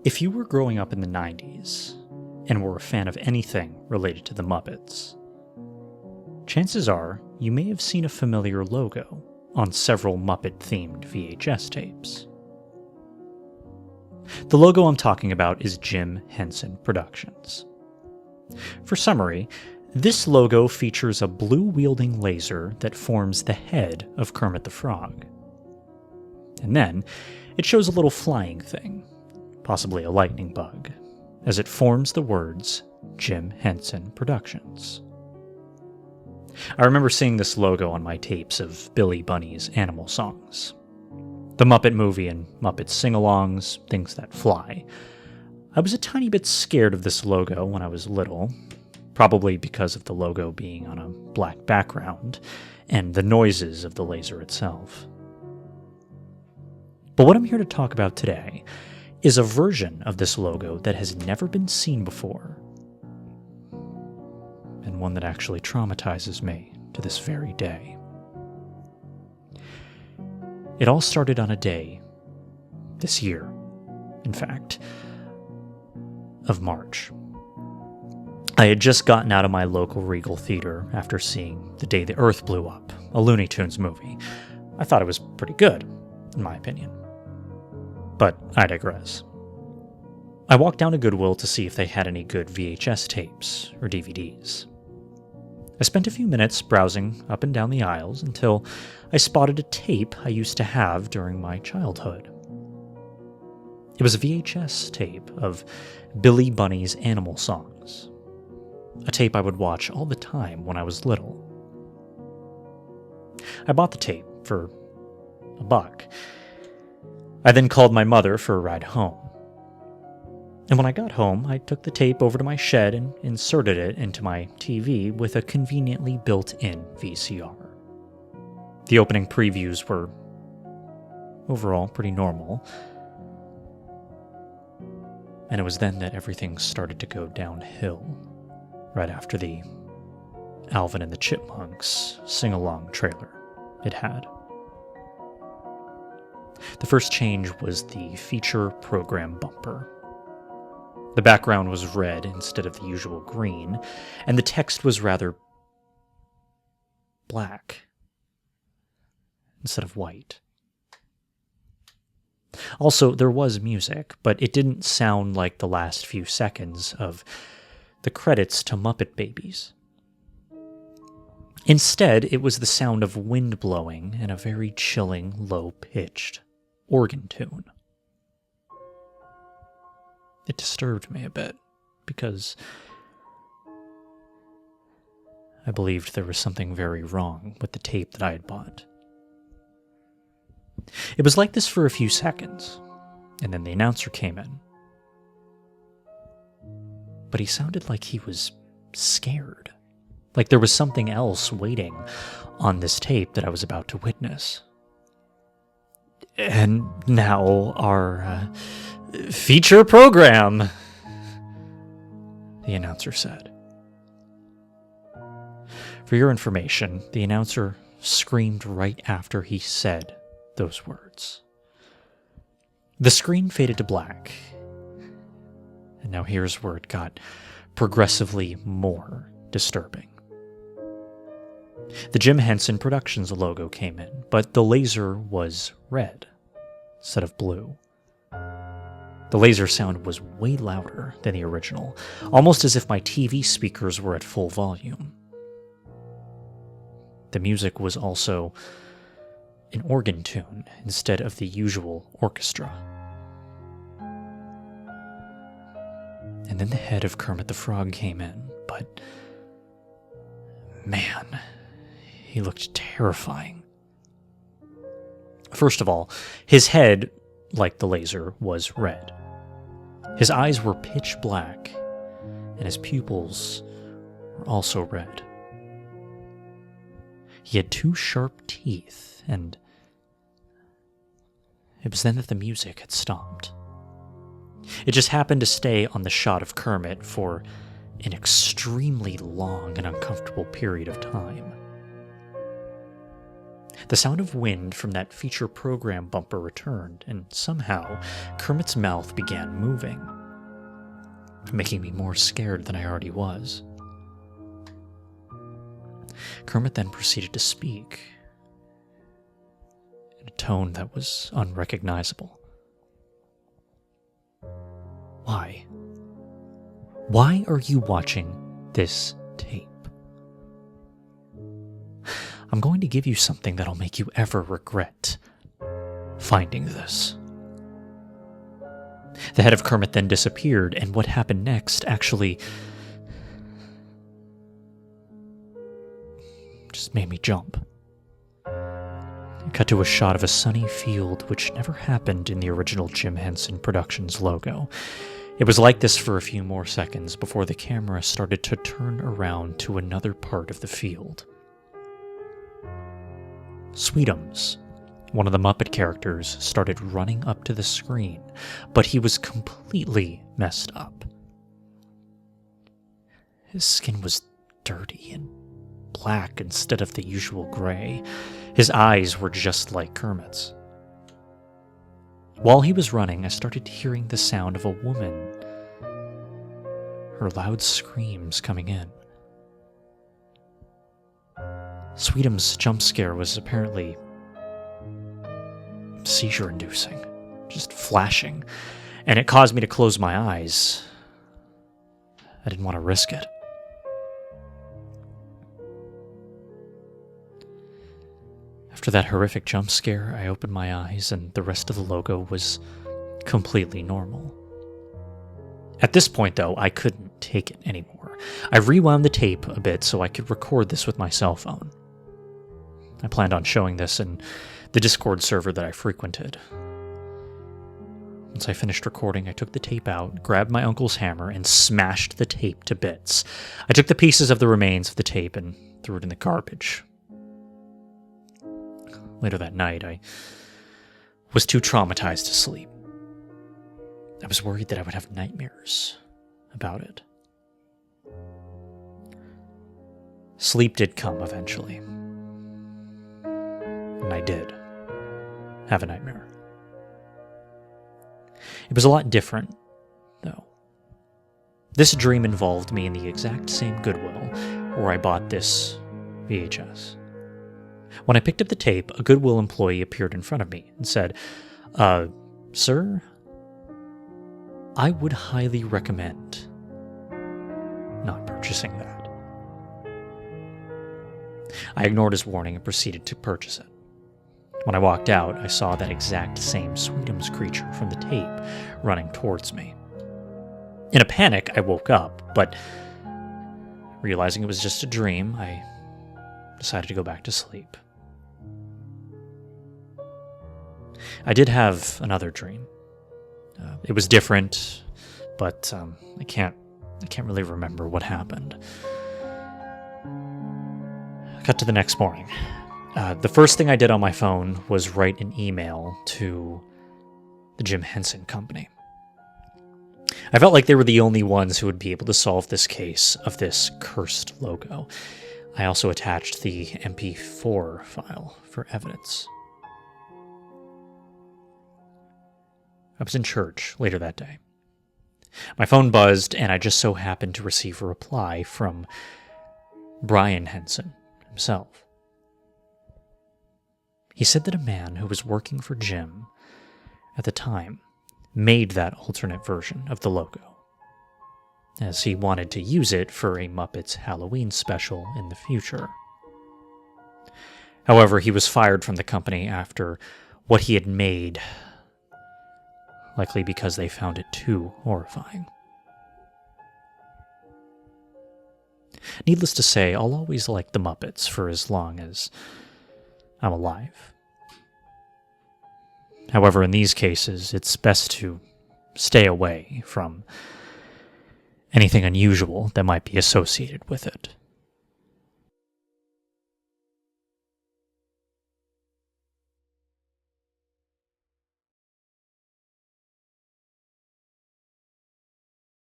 If you were growing up in the 90s and were a fan of anything related to the Muppets, chances are you may have seen a familiar logo on several Muppet-themed VHS tapes. The logo I'm talking about is Jim Henson Productions. For summary, this logo features a blue-wielding laser that forms the head of Kermit the Frog. And then, it shows a little flying thing, possibly a lightning bug, as it forms the words Jim Henson Productions. I remember seeing this logo on my tapes of Billy Bunny's animal songs. The Muppet movie and Muppet sing-alongs, things that fly. I was a tiny bit scared of this logo when I was little, probably because of the logo being on a black background and the noises of the laser itself. But what I'm here to talk about today is a version of this logo that has never been seen before, and one that actually traumatizes me to this very day. It all started on a day, this year, in fact, of March. I had just gotten out of my local Regal theater after seeing The Day the Earth Blew Up, a Looney Tunes movie. I thought it was pretty good, in my opinion. But I digress. I walked down to Goodwill to see if they had any good VHS tapes or DVDs. I spent a few minutes browsing up and down the aisles until I spotted a tape I used to have during my childhood. It was a VHS tape of Billy Bunny's animal songs, a tape I would watch all the time when I was little. I bought the tape for $1. I then called my mother for a ride home. And when I got home, I took the tape over to my shed and inserted it into my TV with a conveniently built-in VCR. The opening previews were overall pretty normal, and it was then that everything started to go downhill, right after the Alvin and the Chipmunks sing-along trailer it had. The first change was the feature program bumper. The background was red instead of the usual green, and the text was rather black instead of white. Also, there was music, but it didn't sound like the last few seconds of the credits to Muppet Babies. Instead, it was the sound of wind blowing and a very chilling, low-pitched organ tune. It disturbed me a bit, because I believed there was something very wrong with the tape that I had bought. It was like this for a few seconds, and then the announcer came in. But he sounded like he was scared, like there was something else waiting on this tape that I was about to witness. And now our feature program, the announcer said. For your information, the announcer screamed right after he said those words. The screen faded to black, and now here's where it got progressively more disturbing. The Jim Henson Productions logo came in, but the laser was red instead of blue. The laser sound was way louder than the original, almost as if my TV speakers were at full volume. The music was also an organ tune instead of the usual orchestra. And then the head of Kermit the Frog came in, but man, he looked terrifying. First of all, his head, like the laser, was red. His eyes were pitch black, and his pupils were also red. He had 2 sharp teeth, and it was then that the music had stopped. It just happened to stay on the shot of Kermit for an extremely long and uncomfortable period of time. The sound of wind from that feature program bumper returned, and somehow Kermit's mouth began moving, making me more scared than I already was. Kermit then proceeded to speak in a tone that was unrecognizable. Why? Why are you watching this tape? I'm going to give you something that'll make you ever regret finding this. The head of Kermit then disappeared, and what happened next actually just made me jump. It cut to a shot of a sunny field, which never happened in the original Jim Henson Productions logo. It was like this for a few more seconds before the camera started to turn around to another part of the field. Sweetums, one of the Muppet characters, started running up to the screen, but he was completely messed up. His skin was dirty and black instead of the usual gray. His eyes were just like Kermit's. While he was running, I started hearing the sound of a woman, her loud screams coming in. Sweetum's jump scare was apparently seizure-inducing, just flashing, and it caused me to close my eyes. I didn't want to risk it. After that horrific jump scare, I opened my eyes and the rest of the logo was completely normal. At this point, though, I couldn't take it anymore. I rewound the tape a bit so I could record this with my cell phone. I planned on showing this in the Discord server that I frequented. Once I finished recording, I took the tape out, grabbed my uncle's hammer, and smashed the tape to bits. I took the pieces of the remains of the tape and threw it in the garbage. Later that night, I was too traumatized to sleep. I was worried that I would have nightmares about it. Sleep did come eventually. And I did have a nightmare. It was a lot different, though. This dream involved me in the exact same Goodwill where I bought this VHS. When I picked up the tape, a Goodwill employee appeared in front of me and said, Sir, I would highly recommend not purchasing that. I ignored his warning and proceeded to purchase it. When I walked out, I saw that exact same Sweetums creature from the tape running towards me. In a panic, I woke up, but realizing it was just a dream, I decided to go back to sleep. I did have another dream. It was different, but I can't really remember what happened. Cut to the next morning. The first thing I did on my phone was write an email to the Jim Henson Company. I felt like they were the only ones who would be able to solve this case of this cursed logo. I also attached the MP4 file for evidence. I was in church later that day. My phone buzzed, and I just so happened to receive a reply from Brian Henson himself. He said that a man who was working for Jim at the time made that alternate version of the logo, as he wanted to use it for a Muppets Halloween special in the future. However, he was fired from the company after what he had made, likely because they found it too horrifying. Needless to say, I'll always like the Muppets for as long as I'm alive. However, in these cases, it's best to stay away from anything unusual that might be associated with it.